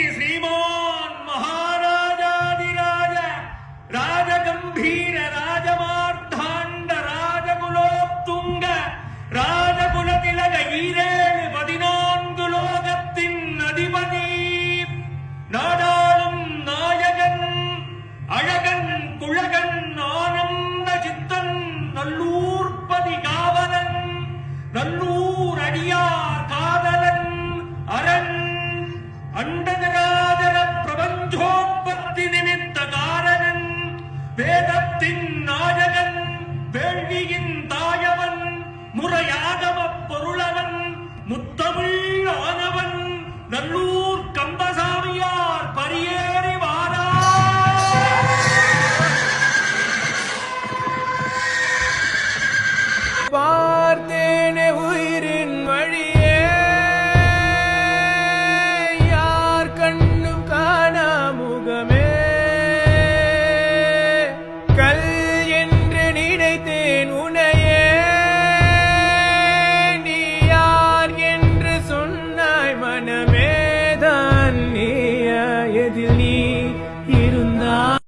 श्रीमान महाराजाधिराज राजगंभीर राजमार्तांड राजकुलोत्तुंग राजकुलतिलक ஈரேழு 14 லோகத்தின் அதிபதி நாடாளும் நாயகன் அழகன் குழகன் ஆனந்த சித்தன் நல்லூர்பதி காவலன் நல்லூர் அடியார் காதலன் அரண் அண்டதராதர பிரபஞ்சோத்பத்தி நிமித்த காரணன் வேதத்தின் நாயகன் வேள்வியின் தாயவன் முறையாகம பொருளவன் முத்தமிழ் ஆனவன் நல்லூர் கம்பசாமியார் பரியேறி வாரா பார்த்தேனே உயிரின் வழியே யார் கண்ணும் காணா முகமே கல் என்று நினைத்தேன் உனையே நீ யார் என்று சொன்னாய் மனமேதான் நீ எதில் நீ